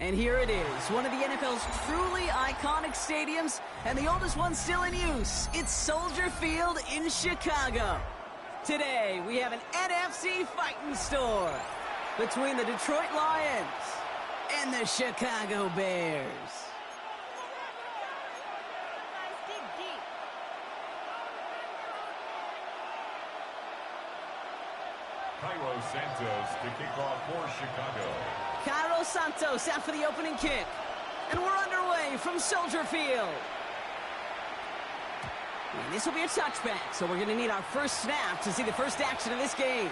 And here it is, one of the NFL's truly iconic stadiums, and the oldest one still in use. It's Soldier Field in Chicago. Today, we have an NFC fighting store between the Detroit Lions and the Chicago Bears. Santos to kick off for Chicago. Cairo Santos out for the opening kick. And we're underway from Soldier Field. And this will be a touchback, so we're going to need our first snap to see the first action of this game.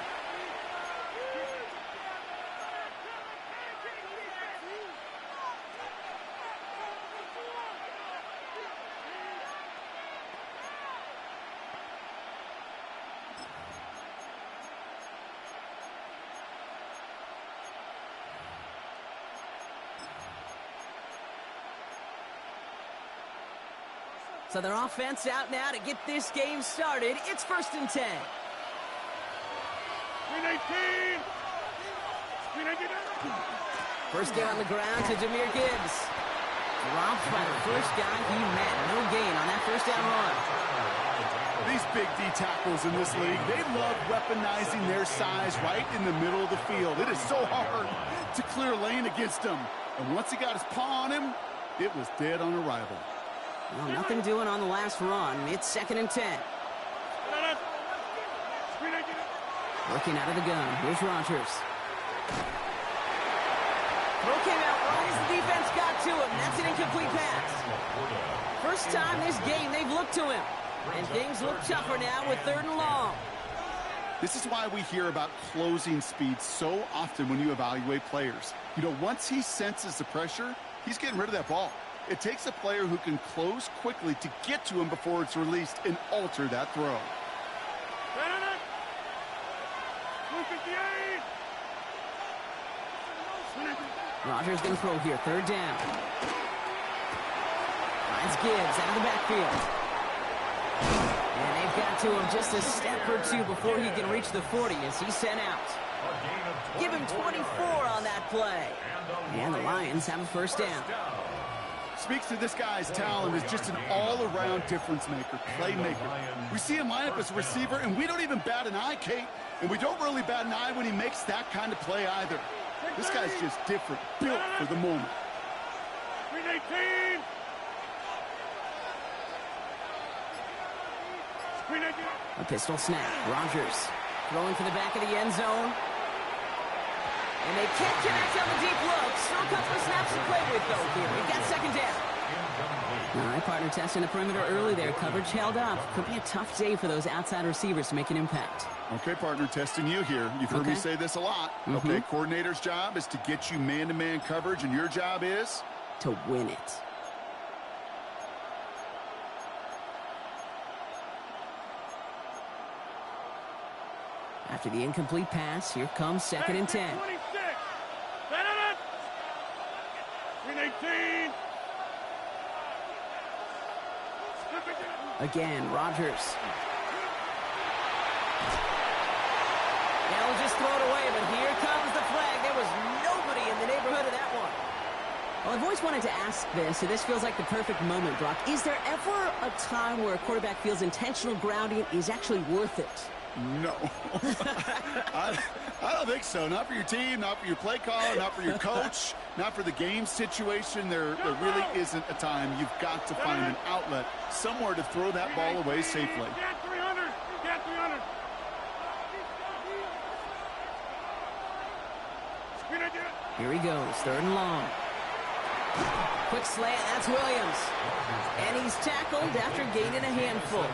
So their offense out now to get this game started. It's 1st and 10. First down on the ground to Jahmyr Gibbs. Dropped by the first guy he met. No gain on that first down run. These big D tackles in this league, they love weaponizing their size right in the middle of the field. It is so hard to clear lane against him. And once he got his paw on him, it was dead on arrival. Well, nothing doing on the last run. It's 2nd and 10. Working out of the gun. Here's Rodgers. Throw came out right as the defense got to him. That's an incomplete pass. First time this game they've looked to him. And things look tougher now with 3rd and long. This is why we hear about closing speed so often when you evaluate players. You know, once he senses the pressure, he's getting rid of that ball. It takes a player who can close quickly to get to him before it's released and alter that throw. Rodgers going to throw here. 3rd down. Finds Gibbs out of the backfield. And they've got to him just a step or two before he can reach the 40 as he's sent out. Give him 24 on that play. And the Lions have a first down. Speaks to this guy's talent as just an all-around difference maker, playmaker. We see him line up as a receiver, and we don't even bat an eye, Kate. And we don't really bat an eye when he makes that kind of play either. This guy's just different, built for the moment. A pistol snap. Rodgers throwing for the back of the end zone. And they can't connect on the deep look. Still a couple of snaps to play with, though, here. We've got 2nd down. All right, partner, testing the perimeter early there. Coverage held up. Could be a tough day for those outside receivers to make an impact. Okay, partner, testing you here. You've heard me say this a lot. Okay, coordinator's job is to get you man-to-man coverage, and your job is? To win it. After the incomplete pass, here comes 2nd and 10. Again, Rodgers. They'll just throw it away, but here comes the flag. There was nobody in the neighborhood of that one. Well, I've always wanted to ask this, so this feels like the perfect moment, Brock. Is there ever a time where a quarterback feels intentional grounding is actually worth it? No. I don't think so. Not for your team, not for your play caller, not for your coach, not for the game situation. There really isn't a time. You've got to find an outlet, somewhere to throw that ball away safely. Here he goes, 3rd and long. Quick slant, that's Williams. And he's tackled after gaining a handful.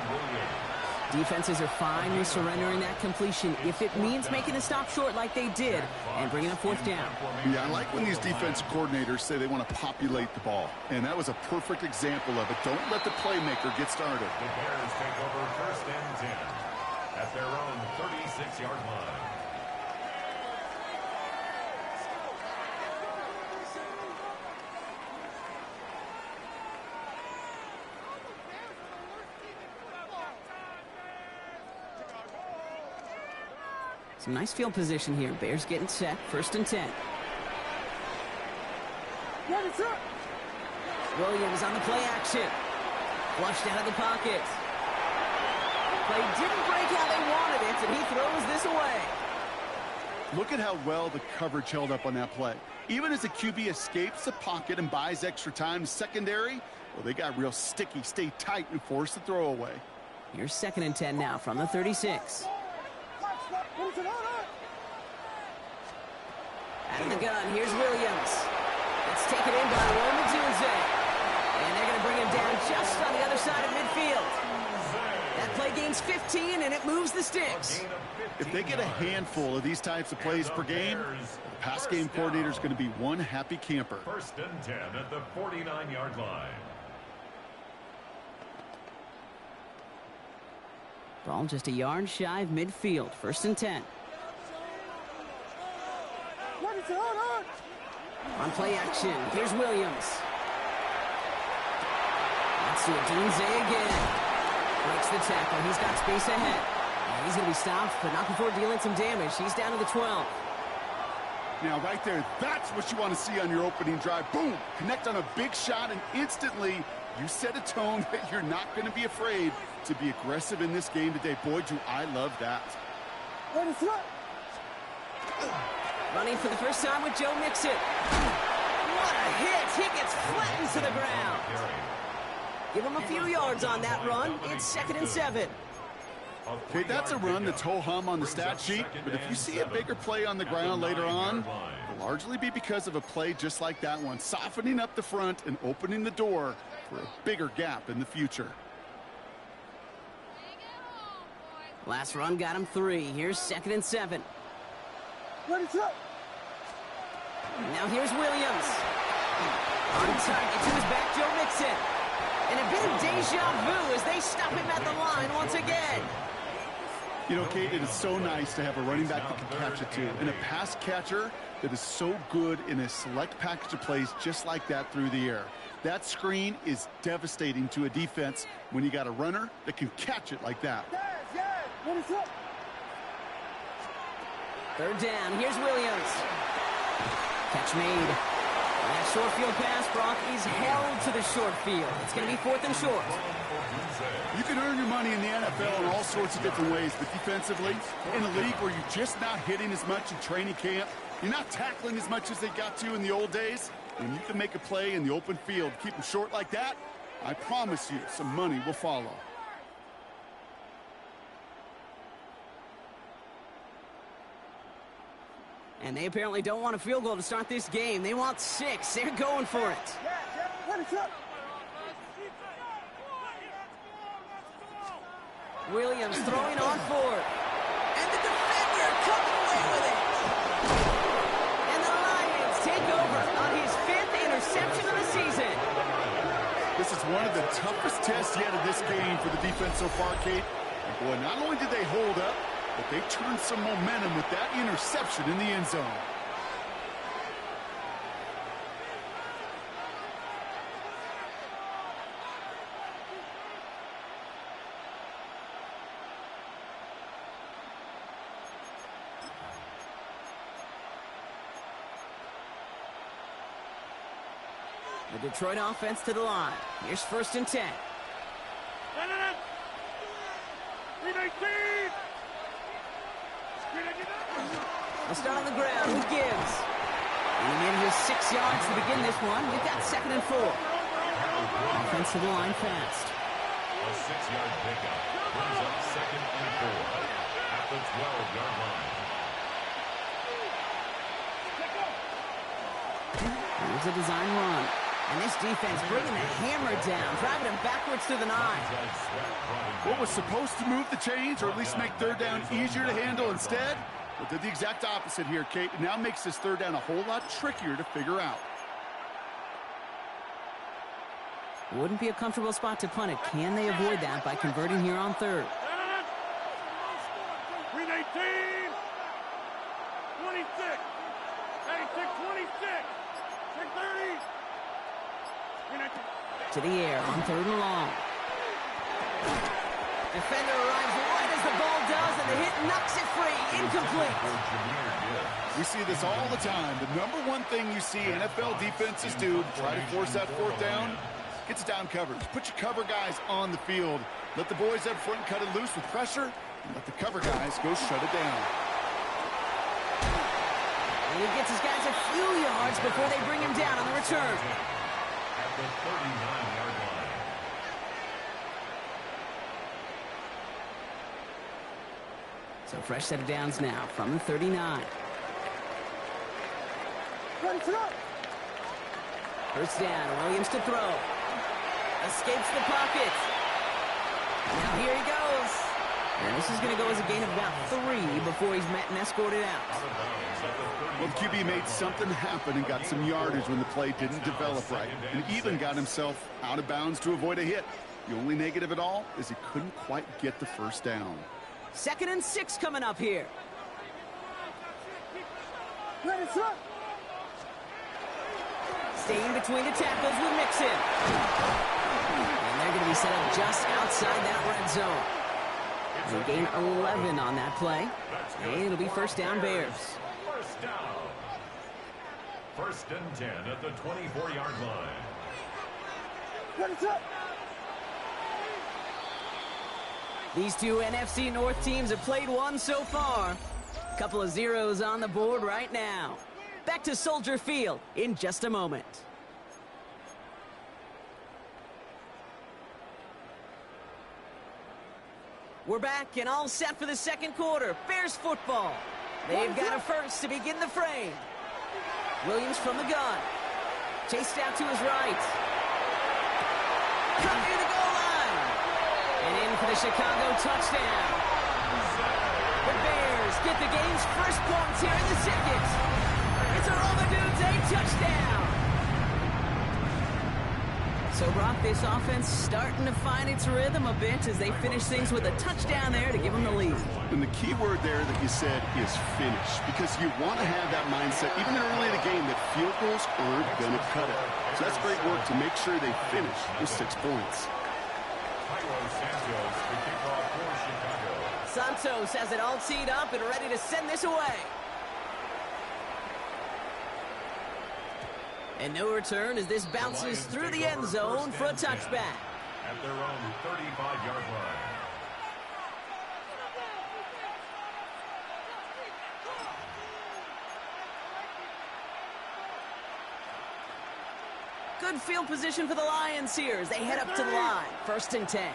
Defenses are fine with surrendering that completion if it means making the stop short like they did and bringing up 4th down. Yeah, I like when these defensive coordinators say they want to populate the ball. And that was a perfect example of it. Don't let the playmaker get started. The Bears take over 1st and 10 at their own 36-yard line. Some nice field position here. Bears getting set. 1st and 10. Williams on the play action. Flushed out of the pocket. Play didn't break how they wanted it, and he throws this away. Look at how well the coverage held up on that play. Even as the QB escapes the pocket and buys extra time, secondary, well, they got real sticky, stay tight, and force the throw away. Here's 2nd and 10 now from the 36. Out of the gun, here's Williams. It's taken in by Roman Dunze. And they're going to bring him down just on the other side of midfield. That play gains 15, and it moves the sticks. If they get a handful of these types of plays per game, the pass game coordinator is going to be one happy camper. 1st and 10 at the 49-yard line. Ball just a yard shy of midfield. 1st and 10. On play action, here's Williams. Let's see it, Dunze again. Breaks the tackle, he's got space ahead. And he's going to be stopped, but not before dealing some damage. He's down to the 12. Now, right there, that's what you want to see on your opening drive. Boom! Connect on a big shot, and instantly you set a tone that you're not going to be afraid to be aggressive in this game today. Boy, do I love that. Running for the first time with Joe Mixon. What a hit! He gets flattened to the ground. Give him a few yards on that run. It's 2nd and 7. Okay, that's a run that's ho-hum on the stat sheet, but if you see a bigger play on the ground later on, it'll largely be because of a play just like that one, softening up the front and opening the door for a bigger gap in the future. Last run got him 3. Here's 2nd and 7. Now here's Williams. On target to his back, Joe Mixon. And a bit of deja vu as they stop him at the line once again. You know, Kate, it is so nice to have a running back that can catch it too, and a pass catcher that is so good in a select package of plays just like that through the air. That screen is devastating to a defense when you got a runner that can catch it like that. 3rd down, here's Williams. Catch made. That short field pass, Brock, is held to the short field. It's going to be 4th and short. You can earn your money in the NFL in all sorts of different ways, but defensively, in a league where you're just not hitting as much in training camp, you're not tackling as much as they got to in the old days, when you can make a play in the open field, keep them short like that, I promise you some money will follow. And they apparently don't want a field goal to start this game. They want 6. They're going for it. Williams throwing on 4. And the defender coming away with it. And the Lions take over on his 5th interception of the season. This is one of the toughest tests yet of this game for the defense so far, Kate. And boy, not only did they hold up, but they turned some momentum with that interception in the end zone. The Detroit offense to the line. Here's 1st and 10. They'll start on the ground with Gibbs. And in his 6 yards to begin this one. We've got 2nd and 4. Offense to the line fast. A 6-yard pickup brings up 2nd and 4 at the 12-yard line. Here's a design run. And this defense bringing the hammer down, driving him backwards to the 9. What was supposed to move the chains, or at least make 3rd down easier to handle instead? But did the exact opposite here, Kate. It now makes this 3rd down a whole lot trickier to figure out. Wouldn't be a comfortable spot to punt it. Can they avoid that by converting here on 3rd? 18, 26, 26, 30. To the air on 3rd and long. Defender arrives right as the ball does, and the hit knocks it free. Incomplete. We see this all the time. The number one thing you see NFL defenses do to try to force that fourth down, gets down coverage. Put your cover guys on the field. Let the boys up front cut it loose with pressure, and let the cover guys go shut it down. And he gets his guys a few yards before they bring him down on the return. At the 39-yard line. So fresh set of downs now from the 39. First down, Williams to throw. Escapes the pocket. Now here he goes. And this is going to go as a gain of about 3 before he's met and escorted out. Well, the QB made something happen and got some yardage when the play didn't develop right, and even got himself out of bounds to avoid a hit. The only negative at all is he couldn't quite get the first down. 2nd and 6 coming up here. Staying between the tackles with Mixon. And they're going to be set up just outside that red zone. They gain 11 on that play. And it'll be first down Bears. First down. 1st and 10 at the 24-yard line. These two NFC North teams have played one so far. Couple of zeros on the board right now. Back to Soldier Field in just a moment. We're back and all set for the second quarter. Bears football. They've got a first to begin the frame. Williams from the gun. Chased out to his right. Cut near the goal line. And in for the Chicago touchdown. The Bears get the game's first points here in the second. It's a Roll-the-Dudes touchdown. So, Brock, this offense starting to find its rhythm a bit as they finish things with a touchdown there to give them the lead. And the key word there that you said is finish, because you want to have that mindset, even early in the game, that field goals aren't going to cut it. So that's great work to make sure they finish with 6 points. Santos has it all teed up and ready to send this away. And no return as this bounces through the end zone for a touchback. At their own 35-yard line. Good field position for the Lions here as they head up to the line. 1st and 10.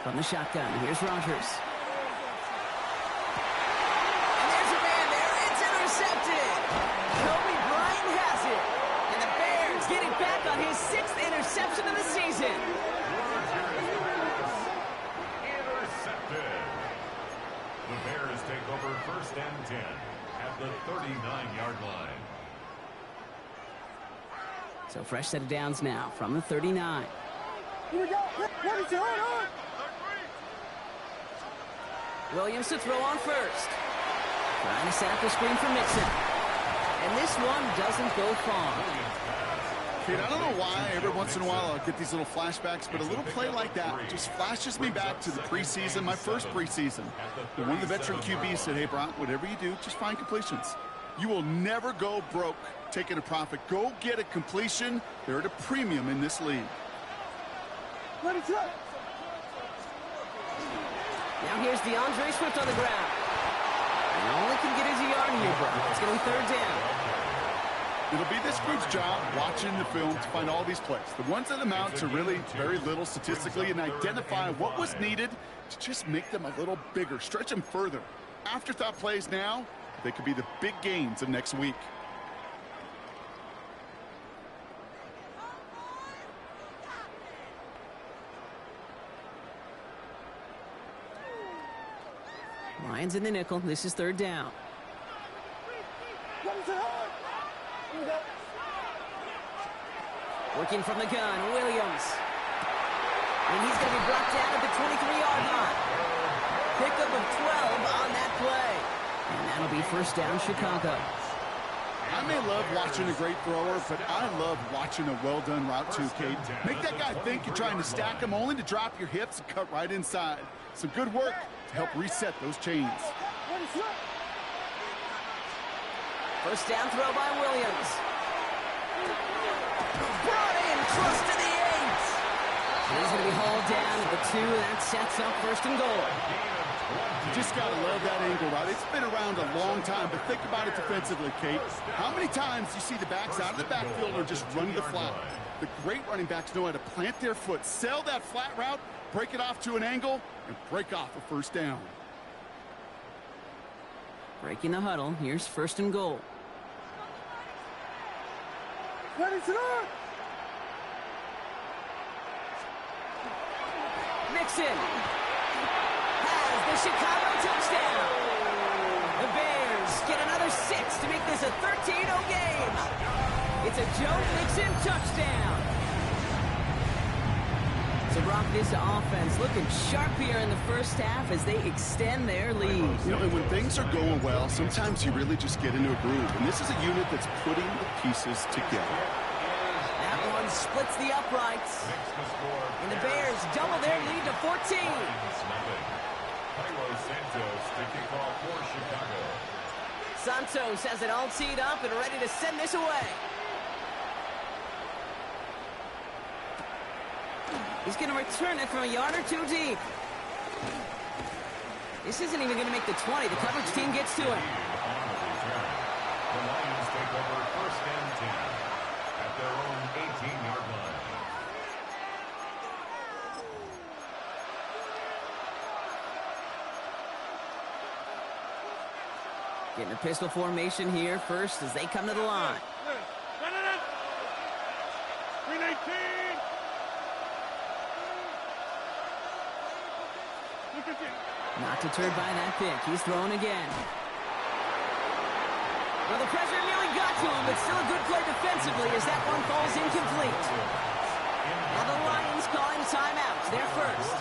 From the shotgun, here's Rogers. And there's a man there. It's intercepted. Kobe Bryant has it. And the Bears get it back on his 6th interception of the season. Intercepted. The Bears take over 1st and 10 at the 39-yard line. So fresh set of downs now from the 39. Williams to throw on first. Trying to set up the screen for Mixon. And this one doesn't go far. Kid, I don't know why every once in a while I'll get these little flashbacks, but a little play like that just flashes me back to the preseason, my first preseason. And one of the veteran QBs said, hey, Brock, whatever you do, just find completions. You will never go broke taking a profit. Go get a completion. They're at a premium in this league. Now here's DeAndre Swift on the ground. And only can get his yard here, bro. It's going to be 3rd down. It'll be this group's job watching the film to find all these plays. The ones that amount to really very little statistically and identify what was needed to just make them a little bigger, stretch them further. Afterthought plays now, they could be the big gains of next week. Lions in the nickel. This is 3rd down. Working from the gun, Williams. And he's going to be brought down at the 23-yard line. Pickup of 12 on that play. And that'll be 1st down, Chicago. I may love watching a great thrower, but I love watching a well-done route too, Kate. Make that guy think you're trying to stack him only to drop your hips and cut right inside. Some good work to help reset those chains. First down throw by Williams. Brought in close to the 8. He's going to be hauled down at the 2. That sets up first and goal. You just got to love that angle route. It's been around a long time, but think about it defensively, Kate. How many times you see the backs out of the backfield or just run the flat? The great running backs know how to plant their foot, sell that flat route, break it off to an angle, and break off a first down. Breaking the huddle. Here's first and goal. Mixon has the Chicago touchdown. The Bears get another 6 to make this a 13-0 game. It's a Joe Mixon touchdown. So, Brock, this offense looking sharp here in the first half as they extend their lead. You know, and when things are going well, sometimes you really just get into a groove. And this is a unit that's putting the pieces together. That one splits the uprights. And the Bears double their lead to 14. Santos has it all teed up and ready to send this away. He's going to return it from a yard or 2 deep. This isn't even going to make the 20. The coverage team gets to him. The Lions take over first and 10 at their own 18-yard line. Getting a pistol formation here first as they come to the line. 319. Not deterred by that pick. He's throwing again. Well, the pressure nearly got to him, but still a good play defensively as that one falls incomplete. Now the Lions calling a timeout. They're first.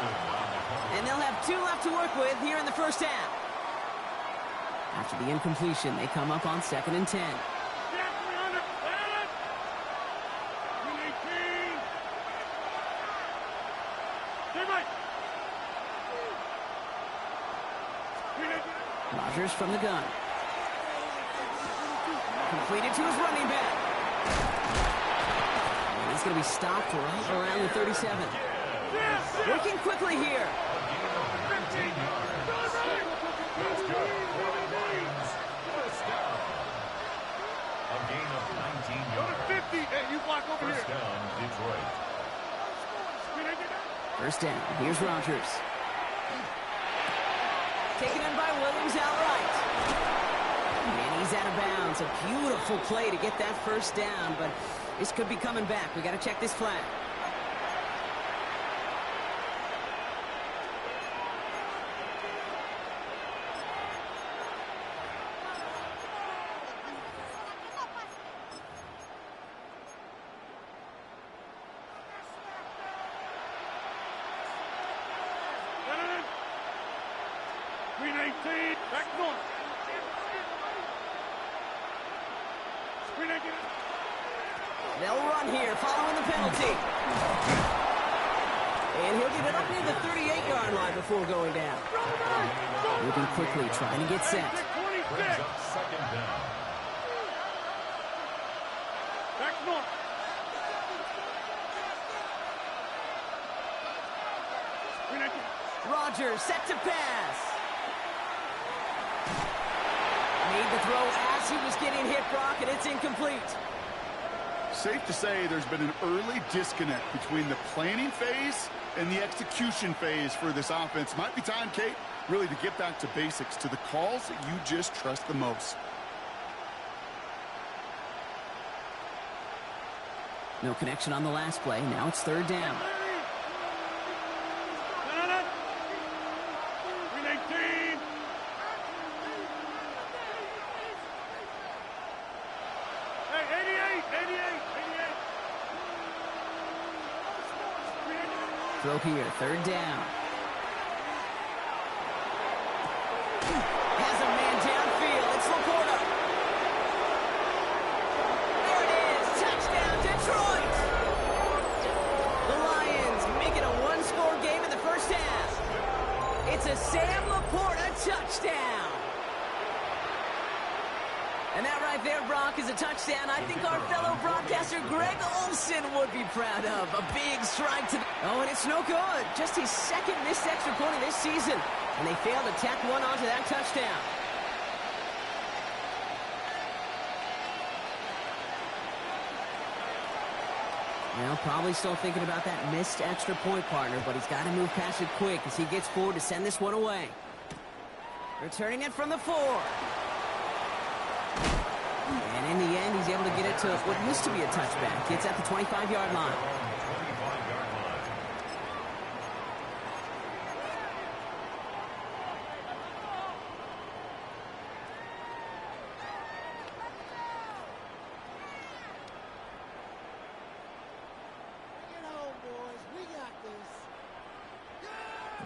And they'll have 2 left to work with here in the first half. After the incompletion, they come up on 2nd and 10. Rodgers from the gun. Completed to his running back. And he's going to be stopped right around the 37. Working quickly here. That's good. For the Lions, first down. A gain of 19 yards. 50. Hey, you block over First here. down, Detroit. First down. Here's Rodgers. Taken in by Williams outright. And he's out of bounds. A beautiful play to get that first down, but this could be coming back. We got to check this flag. They'll run here following the penalty. And he'll get it up near the 38-yard line before going down. Moving quickly, trying to get set. Brings up second down. Rodgers set to pass. Made the throw as he was getting hit, Brock, and it's incomplete. Safe to say there's been an early disconnect between the planning phase and the execution phase for this offense. Might be time, Kate, really to get back to basics, to the calls that you just trust the most. No connection on the last play. Now it's third down. Throw here, third down. Has a man downfield. It's Laporta. It's a Sam Laporta touchdown. And that right there, Brock, is a touchdown I think our fellow broadcaster Greg Olson would be proud of. A big strike to the... Oh, and it's no good. Just his second missed extra point of this season. And they failed to tack one onto that touchdown. Well, probably still thinking about that missed extra point, partner, but he's got to move past it quick as he gets forward to send this one away. Returning it from the 4. And in the end, he's able to get it to what used to be a touchback. It's at the 25-yard line.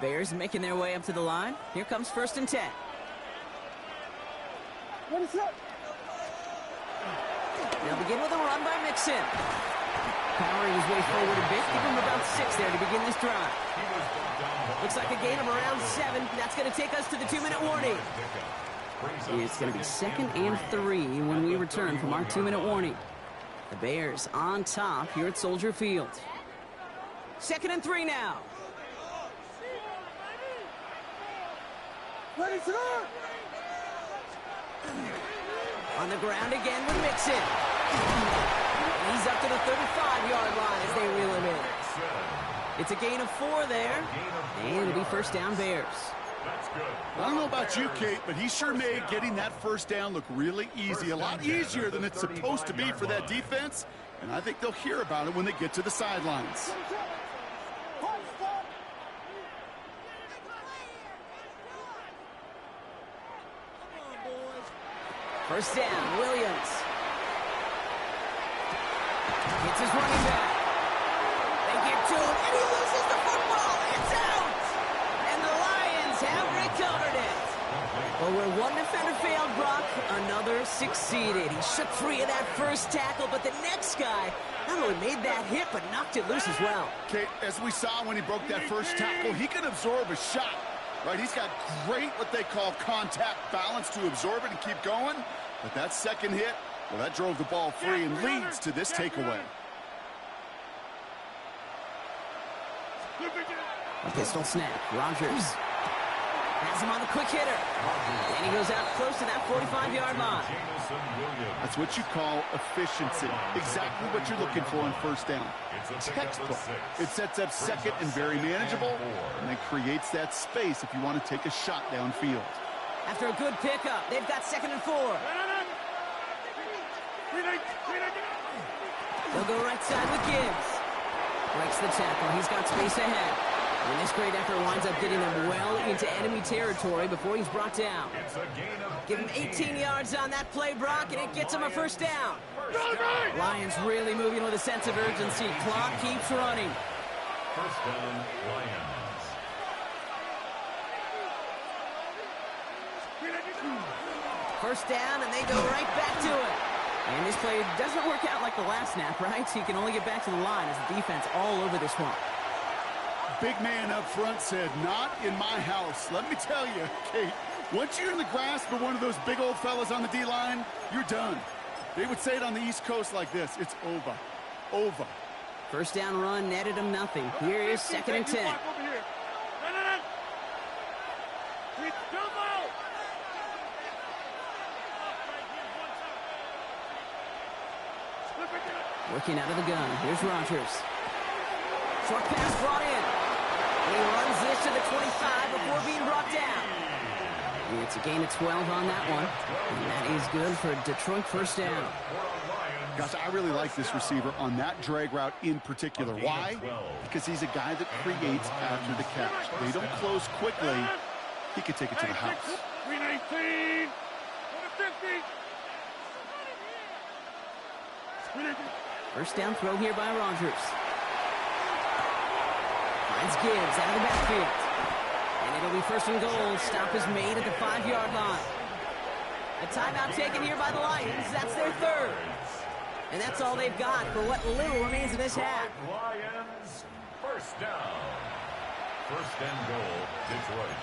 Bears making their way up to the line. Here comes 1st and 10. What is up? They'll begin with a run by Mixon. Powering his way forward a bit. Give him about 6 there to begin this drive. Looks like a gain of around 7. That's going to take us to the 2-minute warning. It's going to be 2nd and 3 when we return from our 2-minute warning. The Bears on top here at Soldier Field. 2nd and 3 now. On the ground again with Mixon. He's up to the 35-yard line as they reel him in. It's a gain of 4 there, and it'll be 1st down Bears. I don't know about you, Kate, but he sure made getting that 1st down look really easy. A lot easier than it's supposed to be for that defense, and I think they'll hear about it when they get to the sidelines. First down, Williams. Hits his running back. They get to him, and he loses the football. It's out! And the Lions have recovered it. Well, where one defender failed, Brock, another succeeded. He shook free of that first tackle, but the next guy not only made that hit, but knocked it loose as well. Kate, as we saw when he broke that first tackle, he can absorb a shot. Right, he's got great what they call contact balance to absorb it and keep going. But that second hit, well, that drove the ball free and leads to this takeaway. A pistol snap. Rodgers has him on the quick hitter. And he goes out close to that 45-yard line. That's what you call efficiency. Exactly what you're looking for in 1st down. Textbook. It sets up 2nd and very manageable, and then creates that space if you want to take a shot downfield. After a good pickup, they've got 2nd and 4. They'll go right side with Gibbs. Breaks the tackle. He's got space ahead. And this great effort winds up getting them well into enemy territory before he's brought down. Give him 18 yards on that play, Brock, and it gets him a 1st down. Lions really moving with a sense of urgency. Clock keeps running. 1st down, Lions. First down, and they go right back to it. And this play doesn't work out like the last snap, right? So he can only get back to the line as the defense all over this one. Big man up front said, not in my house. Let me tell you, Kate, once you're in the grasp of one of those big old fellas on the D-line, you're done. They would say it on the East Coast like this, it's over. Over. First down run netted him nothing. Here is 2nd and 10. Working out of the gun. Here's Rodgers. Short pass brought in. He runs this to the 25 before being brought down. It's a gain of 12 on that one. And that is good for Detroit 1st down. Gosh, I really like this receiver on that drag route in particular. Why? Because he's a guy that creates after the catch. They don't close quickly. He could take it to the house. 319. 50. First down throw here by Rodgers. Finds Gibbs out of the backfield. And it'll be 1st and goal. Stop is made at the 5-yard line. A timeout taken here by the Lions. That's their 3rd. And that's all they've got for what little remains in this half. Lions, 1st down. 1st and goal, Detroit.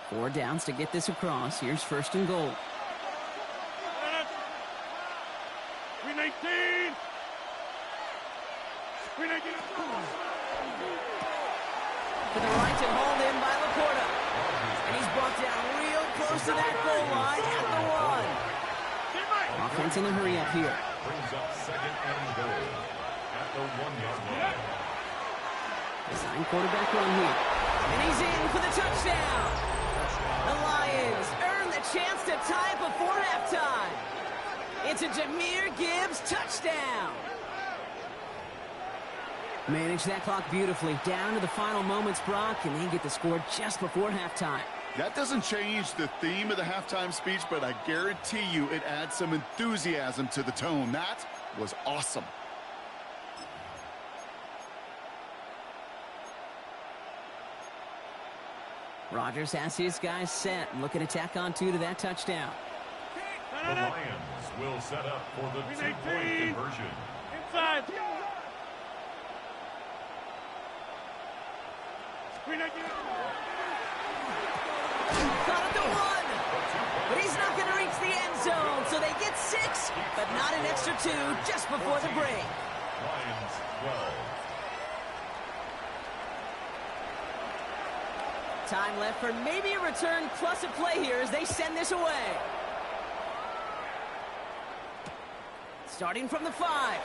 4 downs to get this across. Here's 1st and goal. Green 18. Green 18. To the right and hauled in by Laporta. And he's brought down real close to that goal line at the 1. Offense in a hurry up here. Brings up 2nd and goal at the 1-yard line. Design quarterback run here. And he's in for the touchdown. The Lions earn the chance to tie it before halftime. It's a Jahmyr Gibbs touchdown. Manage that clock beautifully. Down to the final moments, Brock, and they get the score just before halftime. That doesn't change the theme of the halftime speech, but I guarantee you it adds some enthusiasm to the tone. That was awesome. Rodgers has his guys set. Looking to tack on 2 to that touchdown. The Lions will set up for the 2-point conversion. Inside. Green 18. Caught at the 1. But he's not going to reach the end zone, so they get 6, but not an extra 2 just before the break. Lions 12. Time left for maybe a return plus a play here as they send this away. Starting from the 5.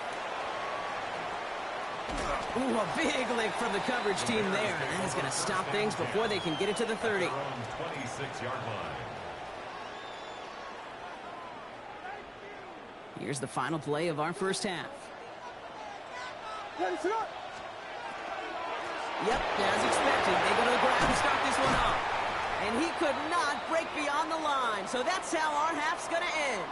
Ooh, a big lick from the coverage team there. That is going to stop things before they can get it to the 30. 26-yard line. Here's the final play of our first half. Yep, as expected, they go to the ground and start this one off. And he could not break beyond the line, so that's how our half's going to end.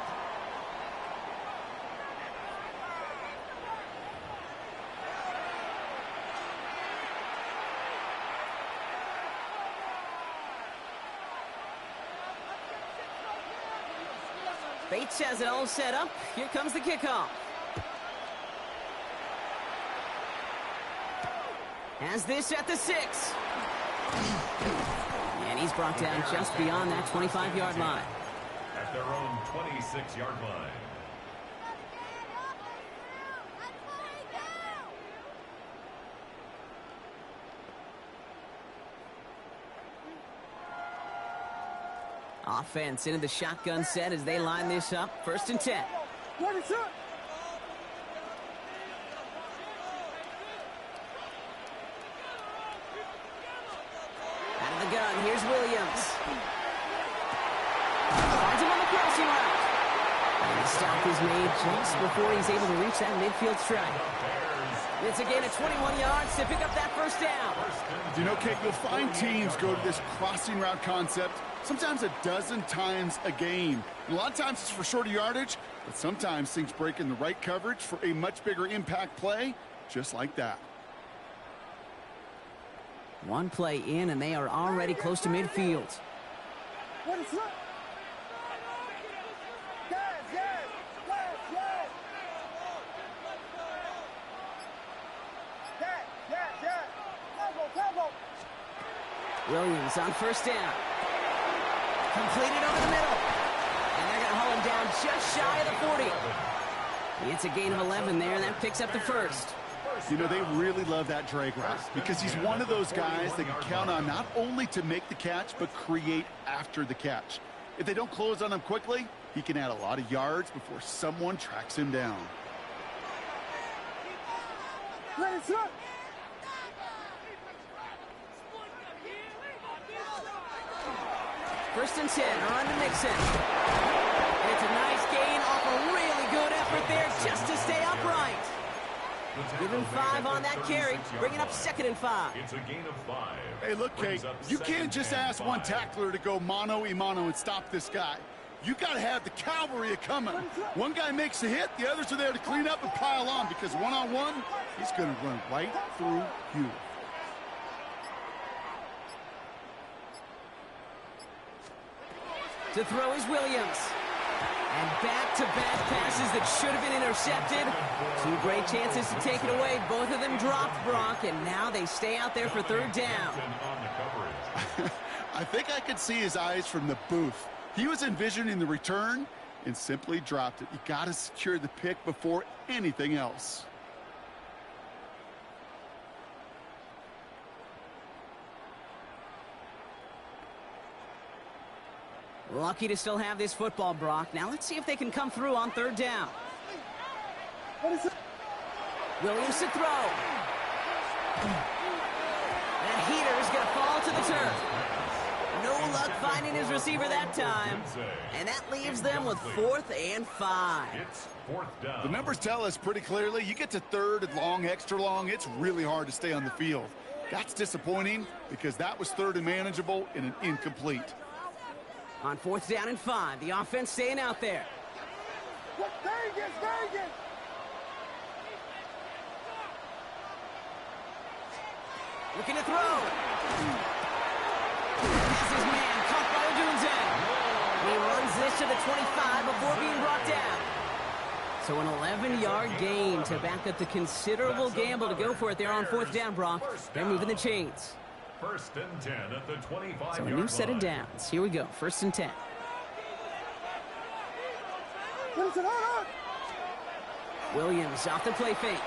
Bates has it all set up. Here comes the kickoff. Has this at the 6. And he's brought down just beyond that 25-yard line. At their own 26-yard line. Offense into the shotgun set as they line this up. 1st and 10. Out of the gun, here's Williams. Finds him on the crossing route. And the stop is made just before he's able to reach that midfield strike. It's a gain of 21 yards to pick up that 1st down. You know, Kate, you'll find teams go to this crossing route concept sometimes a dozen times a game. And a lot of times it's for shorter yardage, but sometimes things break in the right coverage for a much bigger impact play, just like that. One play in, and they are already close to midfield. Williams on 1st down. Completed over the middle. And they're going to haul him down just shy of the 40. It's a gain of 11 there, and that picks up the 1st. You know, they really love that drag route because he's one of those guys they can count on not only to make the catch, but create after the catch. If they don't close on him quickly, he can add a lot of yards before someone tracks him down. First and 10, on to Mixon. And it's a nice gain off a really good effort there just to stay upright. Give him 5 on that carry, bringing up 2nd and 5. It's a gain of 5. Hey, look, Kate, you can't just ask one tackler to go mano-a-mano and stop this guy. You got to have the cavalry coming. One guy makes a hit, the others are there to clean up and pile on because one-on-one, he's going to run right through you. To throw is Williams. And back-to-back passes that should have been intercepted. 2 great chances to take it away. Both of them dropped, Brock, and now they stay out there for 3rd down. I think I could see his eyes from the booth. He was envisioning the return and simply dropped it. You got to secure the pick before anything else. Lucky to still have this football, Brock. Now let's see if they can come through on third down. Williams to throw. That heater is going to fall to the turf. No luck finding his receiver that time. And that leaves them with 4th and 5. It's 4th down. The numbers tell us pretty clearly, you get to third and long, extra long, it's really hard to stay on the field. That's disappointing because that was third and manageable and an incomplete. On 4th down and 5, the offense staying out there. Looking to throw. This is man caught by Odunze. He runs this to the 25 before being brought down. So an 11-yard gain to back up the considerable gamble to go for it there on 4th down, Brock. They're moving the chains. 1st and 10 at the 25-yard So a new set of downs. Here we go. 1st and 10. Williams off the play fake.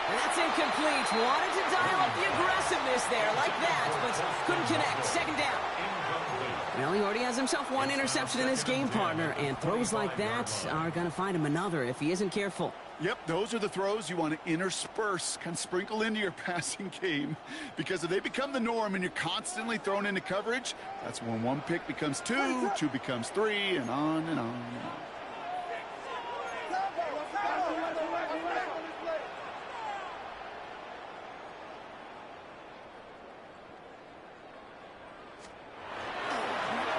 And that's incomplete. Wanted to dial up the aggressiveness there like that, but couldn't connect. 2nd down. Well, he already has himself one interception in his game, partner, and throws like that are going to find him another if he isn't careful. Yep, those are the throws you want to intersperse, kind of sprinkle into your passing game. Because if they become the norm and you're constantly thrown into coverage, that's when one pick becomes 2, 2 becomes 3, and on and on and on.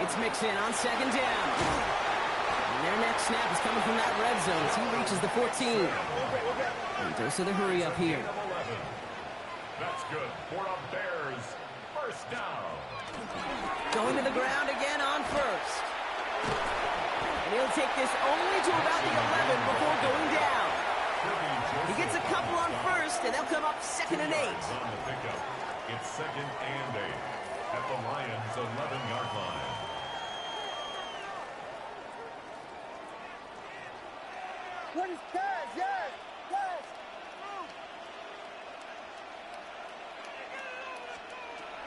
It's mixed in on 2nd down. And their next snap is coming from that red zone as he reaches the 14. And dose of the hurry up here. That's good for a Bears 1st down. Going to the ground again on 1st. And he'll take this only to about the 11 before going down. He gets a couple on 1st, and they'll come up 2nd and 8. On the pickup. It's 2nd and 8 at the Lions' 11-yard line.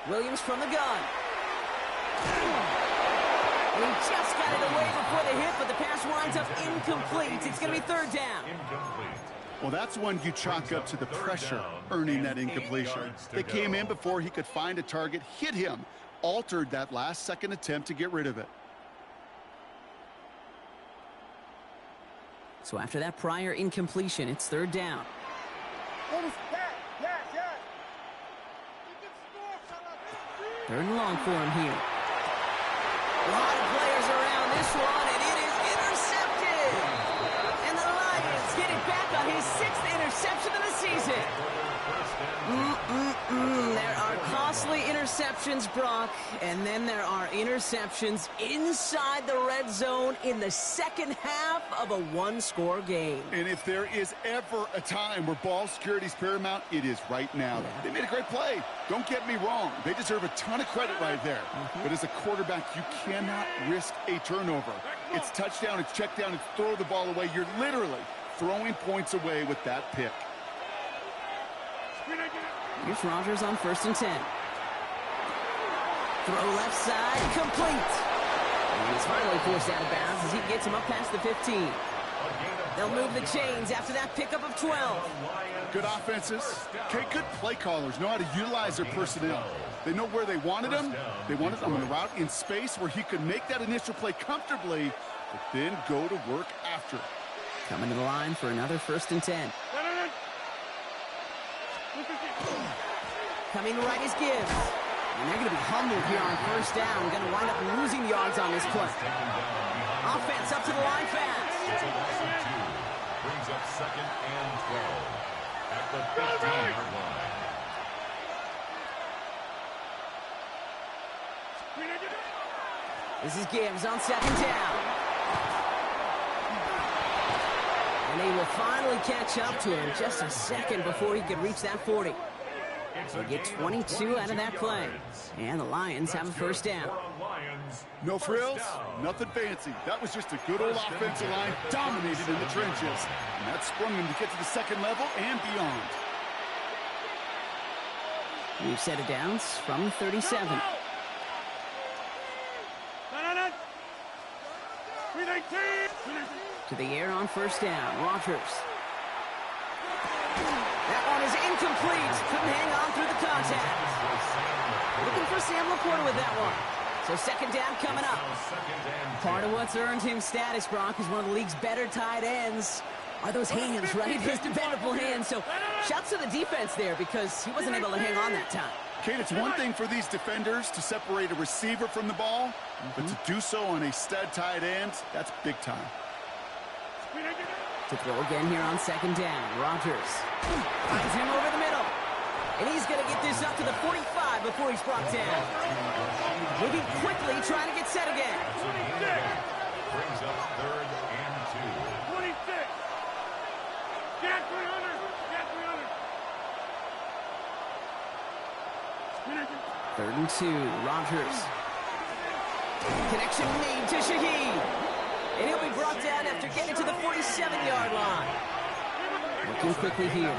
Williams from the gun. And he just got it away before the hit, but the pass winds up incomplete. It's going to be 3rd down. Incomplete. Well, that's one you chalk up to the pressure earning that incompletion. They came in before he could find a target, hit him, altered that last-second attempt to get rid of it. So after that prior incompletion, it's 3rd down. Third and long for him here. A lot of players around this one, and it is intercepted. And the Lions get it back on his 6th interception of the season. There are costly interceptions, Brock, and then there are interceptions inside the red zone in the 2nd half of a 1-score game. And if there is ever a time where ball security is paramount, it is right now. They made a great play. Don't get me wrong. They deserve a ton of credit right there. But as a quarterback, you cannot risk a turnover. It's touchdown, it's check down, it's throw the ball away. You're literally throwing points away with that pick. Here's Rodgers on 1st and 10. Throw left side, complete. And he's finally forced out of bounds as he gets him up past the 15. They'll move the chains after that pickup of 12. Good offenses. Okay, good play callers know how to utilize their personnel. They know where they wanted him. They wanted him on the route in space where he could make that initial play comfortably, but then go to work after. Coming to the line for another 1st and 10. Coming right is Gibbs. And they're going to be humbled here on 1st down. Going to wind up losing yards on this play. Offense up to the line fast. It's a loss of 2. Brings up 2nd and 12 at the 15-yard line. This is Gibbs on 2nd down. And they will finally catch up to him just a second before he could reach that 40. They get 22 out of that play. And the Lions have a first down. No frills, nothing fancy. That was just a good old offensive line dominated in the trenches. And that sprung them to get to the second level and beyond. We've set it downs from 37. To the air on first down. Rogers. That one is incomplete. Couldn't hang on through the contact. Looking for Sam Laporta with that one. So second down coming up. Part of what's earned him status, Brock, is one of the league's better tight ends. Are those hands, right? His dependable hands. So shouts to the defense there because he wasn't able to hang on that time. Kate, it's one thing for these defenders to separate a receiver from the ball, but to do so on a stud tight end, that's big time. To throw again here on second down. Rogers finds him over the middle. And he's going to get this up to the 45 before he's brought down. Moving quickly, trying to get set again. 26. Brings up 3rd and 2. 26. Get 300. Get 300. 3rd and 2. Rogers. Connection made to Shaheed. And he'll be brought down after getting to the 47-yard line. Looking quickly here.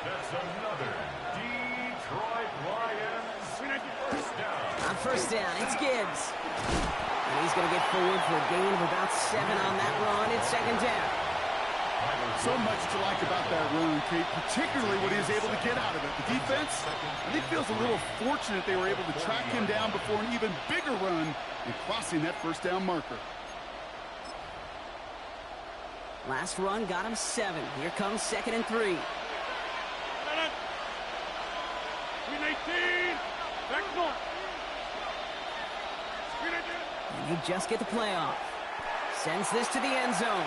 That's another Detroit Lions first down. On first down, it's Gibbs. And he's going to get forward for a gain of about 7 on that run. It's second down. So much to like about that run, Kate, particularly what he was able to get out of it. The defense, I think, feels a little fortunate they were able to track him down before an even bigger run and crossing that first down marker. Last run got him 7. Here comes 2nd and 3. 319. Back north. 319. And they just get the playoff. Sends this to the end zone.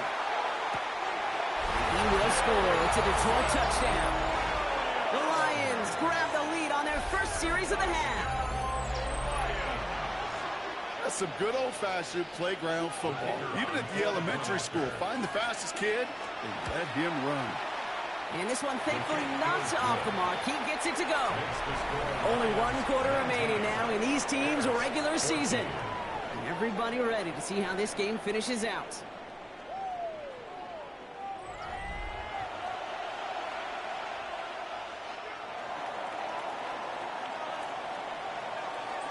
He will score. It's a Detroit touchdown. The Lions grab the lead on their first series of the half. That's some good old-fashioned playground football. Even at the elementary school, find the fastest kid and let him run. And this one, thankfully, not off the mark. He gets it to go. Only 1 quarter remaining now in these teams' regular season. And everybody ready to see how this game finishes out.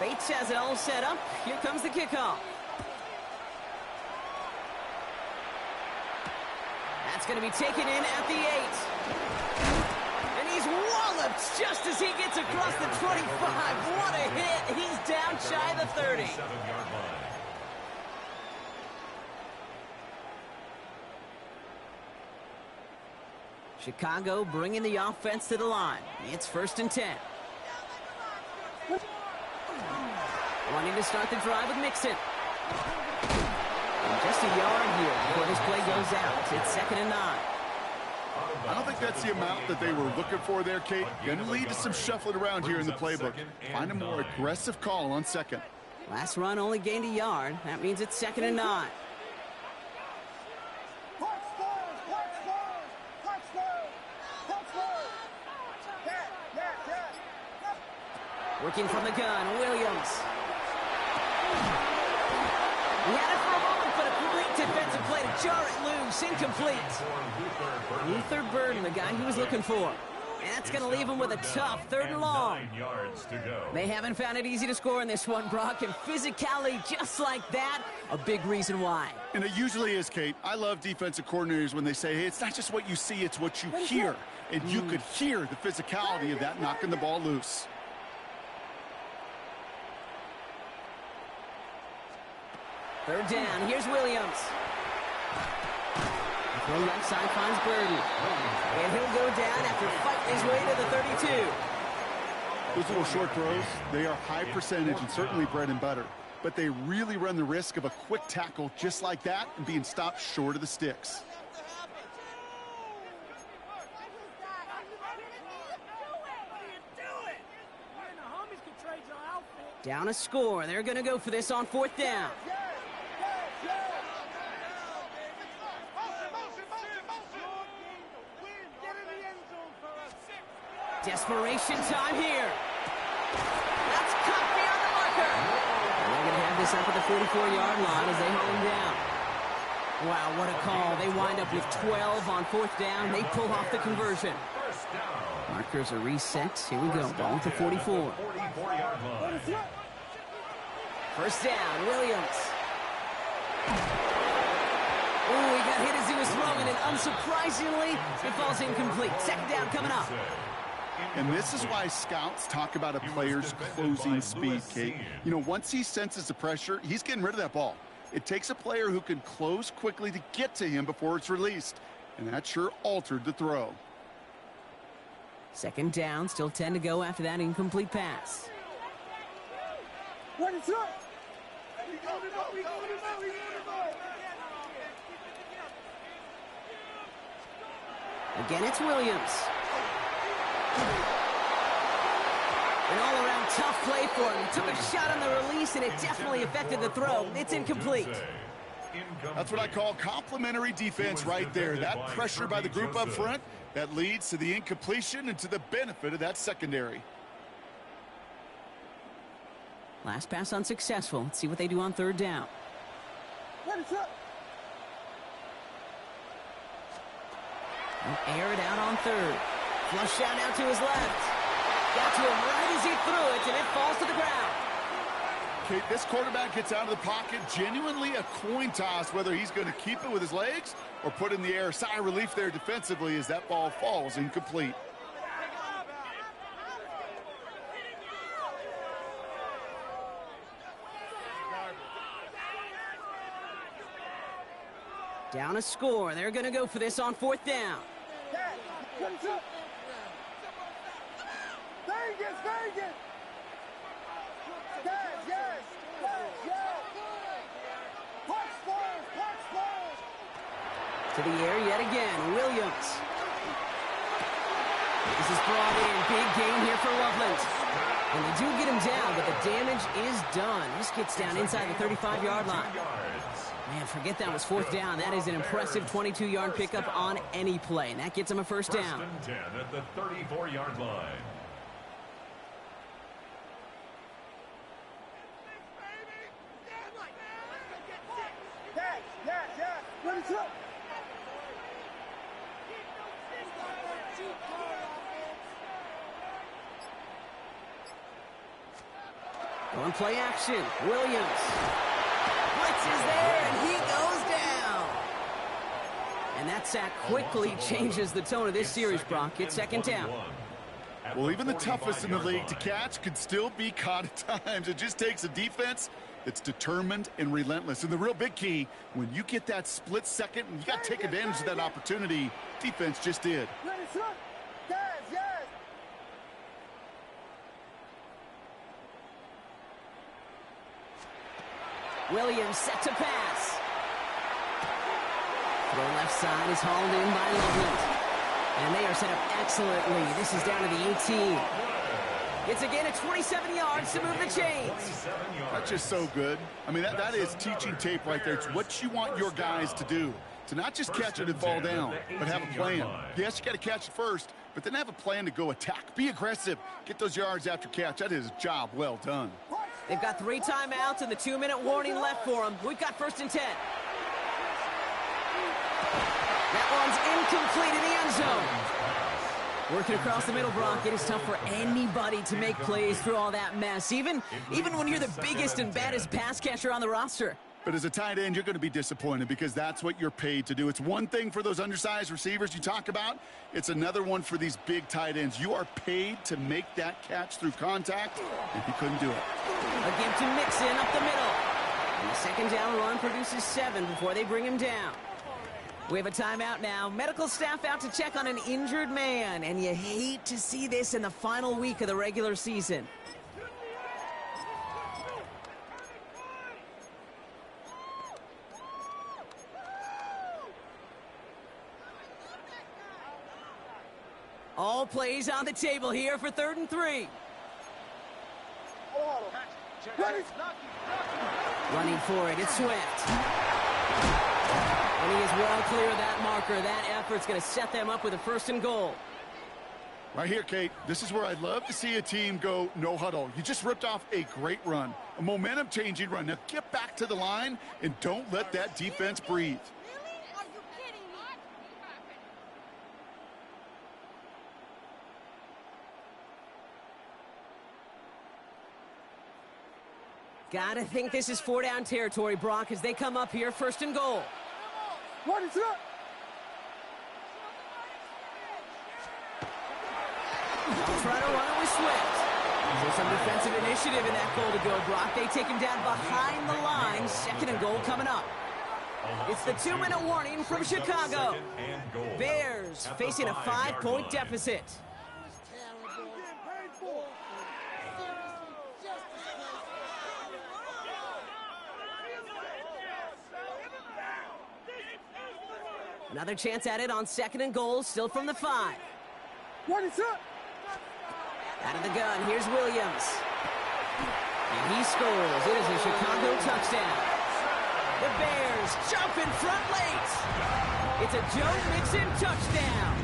Bates has it all set up. Here comes the kickoff. That's going to be taken in at the 8. And he's walloped just as he gets across the 25. What a hit. He's down shy of the 30. Chicago bringing the offense to the line. It's 1st and 10. Wanting to start the drive with Mixon. And just a yard here before this play goes out. It's 2nd and 9. I don't think that's the amount that they were looking for there, Kate. Going to lead to some shuffling around here in the playbook. Find a more aggressive call on 2nd. Last run only gained a yard. That means it's 2nd and 9. Working from the gun, Williams. He had it for a moment, but a complete defensive play to jar it loose. Incomplete. Luther Burden, the guy he was looking for. And that's going to leave him with a tough 3rd and long. They haven't found it easy to score in this one, Brock, and physicality just like that, a big reason why. And it usually is, Kate. I love defensive coordinators when they say, hey, it's not just what you see, it's what you hear. And you could hear the physicality of that knocking the ball loose. Third down, here's Williams. The left side finds Burden. And he'll go down after fighting his way to the 32. Those little short throws, they are high percentage and certainly bread and butter. But they really run the risk of a quick tackle just like that and being stopped short of the sticks. Down a score. They're going to go for this on 4th down. Desperation time here. That's cut beyond the marker. And they're going to have this up at the 44-yard line as they haul him down. Wow, what a call. They wind up with 12 on 4th down. They pull off the conversion. Markers are reset. Here we go. Ball at the 44. First down, Williams. Oh, he got hit as he was throwing, and unsurprisingly, it falls incomplete. Second down coming up. And this is why scouts talk about a player's closing speed, Kate. You know, once he senses the pressure, he's getting rid of that ball. It takes a player who can close quickly to get to him before it's released. And that sure altered the throw. Second down, still 10 to go after that incomplete pass. What is up? Again, it's Williams. An all-around tough play for him. He took a shot on the release, and it definitely affected the throw. It's incomplete. That's what I call complimentary defense right there. That pressure by the group up front, that leads to the incompletion and to the benefit of that secondary. Last pass unsuccessful. Let's see what they do on 3rd down. What is up? They'll air it out on 3rd. Flush out now to his left. Got to him right as he threw it, and it falls to the ground. Okay, this quarterback gets out of the pocket, genuinely a coin toss, whether he's going to keep it with his legs or put it in the air. Sigh of relief there defensively as that ball falls incomplete. Down a score. They're going to go for this on 4th down. What's up? Vegas! Yes! To the air yet again, Williams. This is brought in. Big gain here for Loveland. And they do get him down, but the damage is done. This gets down inside the 35-yard line. Man, forget that was 4th down. That is an impressive 22-yard pickup on any play. And that gets him a first down. 10 at the 34-yard line. What is up? Going play action. Williams. Blitz is there, and he goes down. And that sack quickly changes the tone of this series, Brock. It's 2nd down. Well, even the toughest in the league to catch could still be caught at times. It just takes a defense that's determined and relentless. And the real big key, when you get that split second, and you got to take advantage of that opportunity, defense just did. Yes! Williams set to pass. Throw left side is hauled in by Loveland. And they are set up excellently. This is down to the 18. It's again at 27 yards to move the chains. That's just so good. I mean, that is teaching tape right there. It's what you want your guys to do. To not just catch it and fall down, but have a plan. Yes, you got to catch it first, but then have a plan to go attack. Be aggressive. Get those yards after catch. That is a job well done. They've got 3 timeouts and the 2-minute warning left for them. We've got 1st and 10. That one's incomplete in the end zone. Working across the middle, Brock, it is tough for anybody to make plays through all that mess, even when you're the biggest and baddest pass catcher on the roster. But as a tight end, you're going to be disappointed because that's what you're paid to do. It's one thing for those undersized receivers you talk about. It's another one for these big tight ends. You are paid to make that catch through contact, and he couldn't do it. A give to Mixon up the middle. And the 2nd down run produces 7 before they bring him down. We have a timeout now. Medical staff out to check on an injured man, and you hate to see this in the final week of the regular season. All plays on the table here for 3rd and 3. Running for it, it's Swift. And he is well clear of that marker. That effort's going to set them up with a 1st and goal. Right here, Kate. This is where I'd love to see a team go no huddle. You just ripped off a great run, a momentum-changing run. Now get back to the line and don't let that defense breathe. Are you kidding me? Gotta think this is 4-down territory, Brock, as they come up here, 1st and goal. What is up? They'll try to run it with Swift. There's some defensive initiative in that goal to go, Brock. They take him down behind the line. 2nd and goal coming up. It's the 2-minute warning from Chicago. Bears facing a 5-point deficit. Another chance at it on 2nd and goal, still from the 5. What is up? Out of the gun, here's Williams. And he scores. It is a Chicago touchdown. The Bears jump in front late. It's a Joe Mixon touchdown.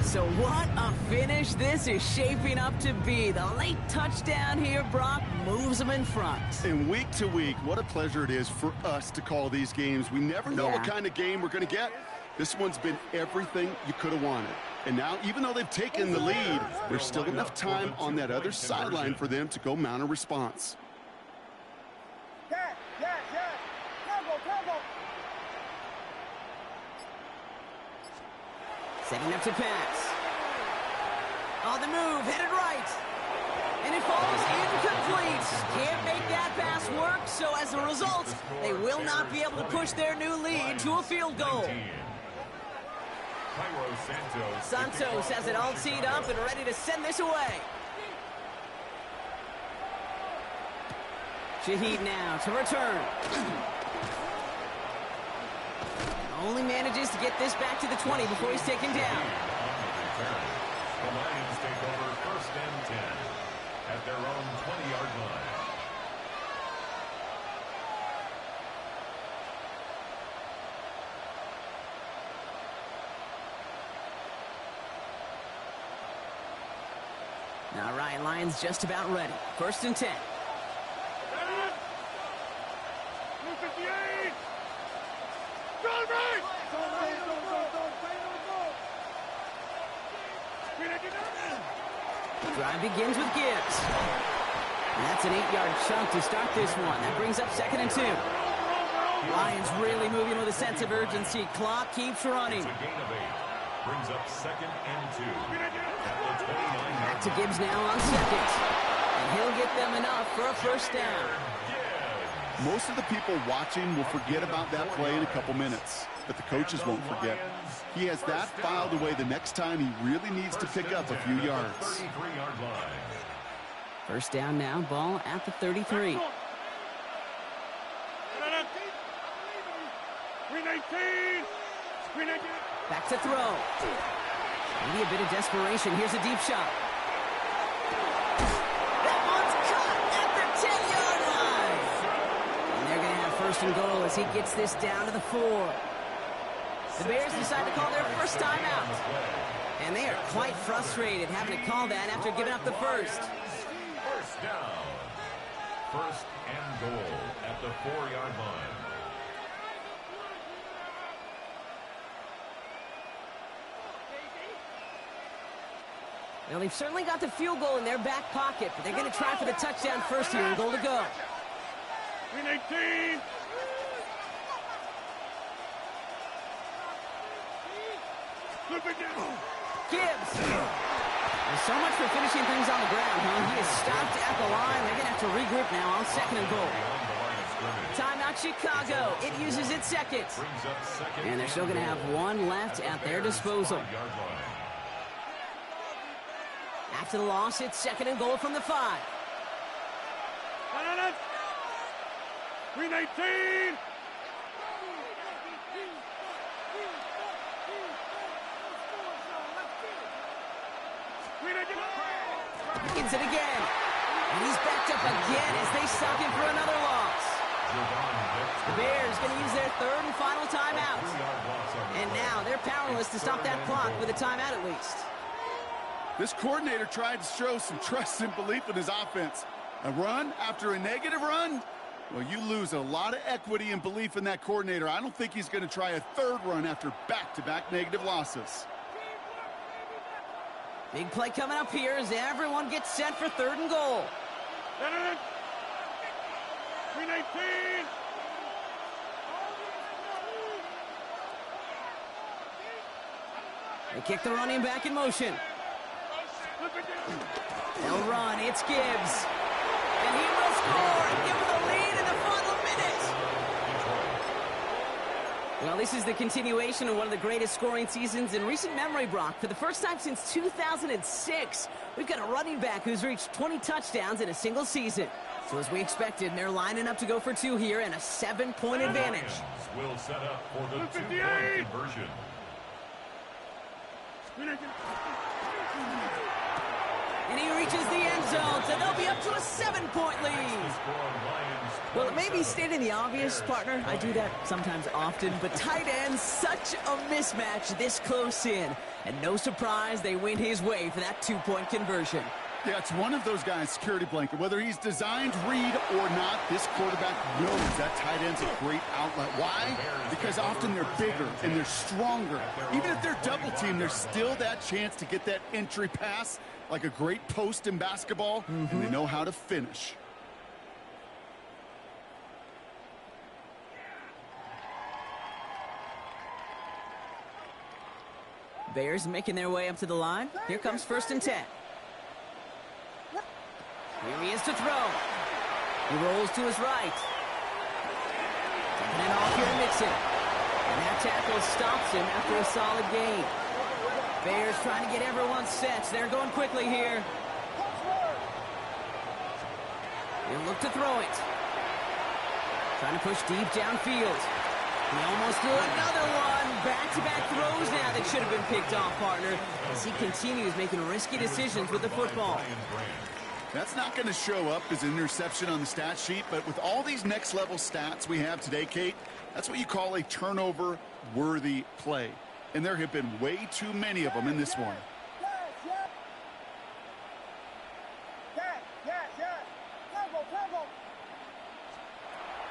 So what a finish this is shaping up to be. The late touchdown here, Brock, moves them in front. And week to week, what a pleasure it is for us to call these games. We never know what kind of game we're going to get. This one's been everything you could have wanted. And now, even though they've taken the lead, there's still enough time on that other sideline for them to go mount a response. Yes. Combo. Setting up to pass. On the move, headed right. And it falls incomplete. Can't make that pass work, so as a result, they will not be able to push their new lead to a field goal. Santos has it all teed up and ready to send this away. Shaheed now to return. Only manages to get this back to the 20 before he's taken down. The Lions take over 1st and 10 at their own 20-yard line. All right, Lions just about ready. 1st and 10. Drive begins with Gibbs. And that's an 8-yard chunk to start this one. That brings up 2nd and 2. Lions really moving with a sense of urgency. Clock keeps running. It's a gain of 8. Brings up 2nd and 2. At the 29-yard Back to Gibbs now on 2nd. And he'll get them enough for a 1st down. Most of the people watching will forget about that play in a couple minutes, but the coaches won't forget. He has that filed away the next time he really needs to pick up a few yards. 33-yard line. 1st down now, ball at the 33. Back to throw. Maybe a bit of desperation. Here's a deep shot. That one's caught at the 10-yard line. And they're going to have 1st and goal as he gets this down to the 4. The Bears decide to call their 1st timeout. And they are quite frustrated having to call that after giving up the 1st. 1st down. 1st and goal at the 4-yard line. Well, they've certainly got the field goal in their back pocket, but they're going to try for the touchdown first here and goal to go. 18. Gibbs. There's so much for finishing things on the ground, huh? He is stopped at the line. They're going to have to regroup now on 2nd and goal. Timeout Chicago. It uses its 2nd. And they're still going to have 1 left at their disposal. After the loss, it's 2nd and goal from the 5. 18. He gets it again. And he's backed up again as they suck him for another loss. The Bears going to use their third and final timeout. And now they're powerless to stop that clock with a timeout at least. This coordinator tried to show some trust and belief in his offense. A run after a negative run? Well, you lose a lot of equity and belief in that coordinator. I don't think he's going to try a third run after back-to-back negative losses. Big play coming up here as everyone gets set for third and goal. 319. They kick the running back in motion. They'll run. It's Gibbs. And he will score and give them the lead in the final minute. Well, this is the continuation of one of the greatest scoring seasons in recent memory, Brock. For the first time since 2006, we've got a running back who's reached 20 touchdowns in a single season. So as we expected, they're lining up to go for two here and a 7-point advantage. Will set up for the 2-point conversion. And he reaches the end zone, so they'll be up to a 7-point lead. Well, it may be stating the obvious, partner. I do that sometimes often, but tight ends, such a mismatch this close in. And no surprise, they win his way for that 2-point conversion. Yeah, it's one of those guys' security blanket. Whether he's designed read or not, this quarterback knows that tight end's a great outlet. Why? Because often they're bigger and they're stronger. Even if they're double teamed, there's still that chance to get that entry pass like a great post in basketball, and they know how to finish. Bears making their way up to the line. Here comes 1st and 10. Here he is to throw. He rolls to his right. Taking it off here to Mixon. And that tackle stops him after a solid gain. Bears trying to get everyone set. They're going quickly here. He'll look to throw it. Trying to push deep downfield. He almost threw another one. Back-to-back throws now that should have been picked off, partner, as he continues making risky decisions with the football. That's not going to show up as an interception on the stat sheet, but with all these next-level stats we have today, Kate, that's what you call a turnover-worthy play. And there have been way too many of them in this one.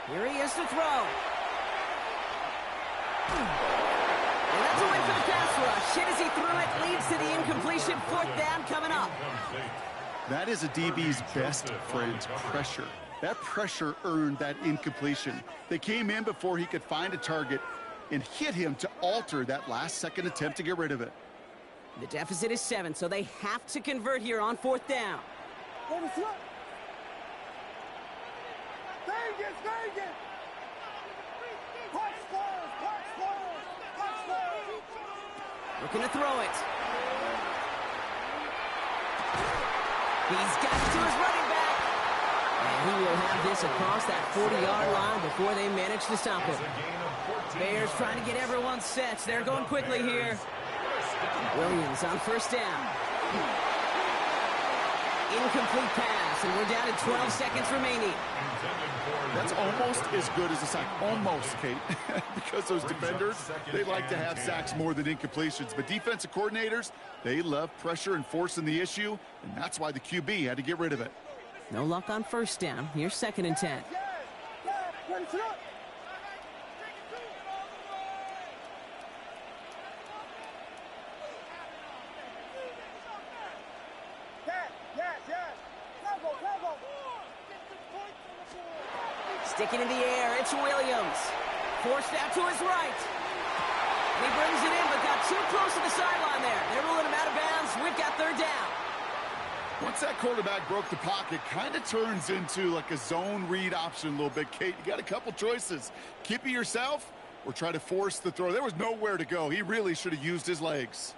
Here he is to throw. And that's away for the pass rush. Hit as he threw it, leads to the incompletion. 4th down coming up. That is a DB's best friend, pressure. That pressure earned that incompletion. They came in before he could find a target and hit him to alter that last-second attempt to get rid of it. The deficit is 7, so they have to convert here on 4th down. Looking to throw it. He's got it to his running back. And he will have this across that 40-yard line before they manage to stop him. Bears trying to get everyone set. They're going quickly here. Williams on 1st down. Incomplete pass, and we're down to 12 seconds remaining. That's almost as good as a sack. Almost, Kate. Because those defenders, they like to have sacks more than incompletions. But defensive coordinators, they love pressure and forcing the issue, and that's why the QB had to get rid of it. No luck on 1st down. Here's 2nd and 10. Sticking in the air, it's Williams. Forced out to his right. And he brings it in, but got too close to the sideline there. They're ruling him out of bounds. We've got 3rd down. Once that quarterback broke the pocket, kind of turns into like a zone read option a little bit, Kate. You got a couple choices. Keep it yourself or try to force the throw. There was nowhere to go. He really should have used his legs.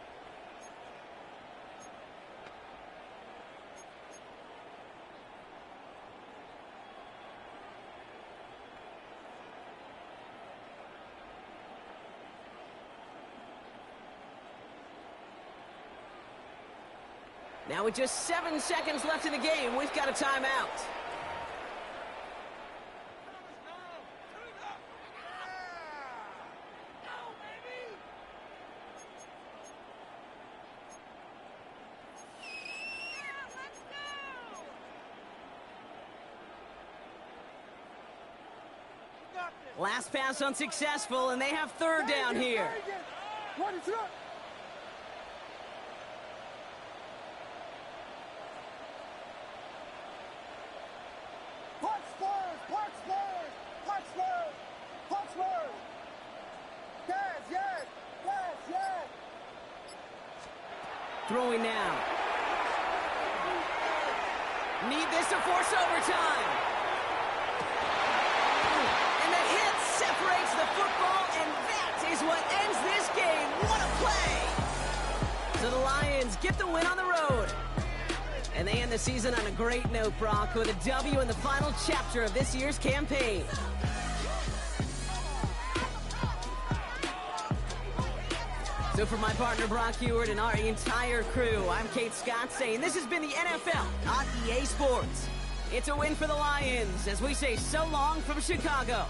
Now with just 7 seconds left in the game, we've got a timeout. Last pass unsuccessful, and they have third down here. Throwing now. Need this to force overtime. And the hit separates the football, and that is what ends this game. What a play! So the Lions get the win on the road. And they end the season on a great note, Brock, with a W in the final chapter of this year's campaign. So for my partner Brock Heward and our entire crew, I'm Kate Scott saying this has been the NFL on EA Sports. It's a win for the Lions as we say so long from Chicago.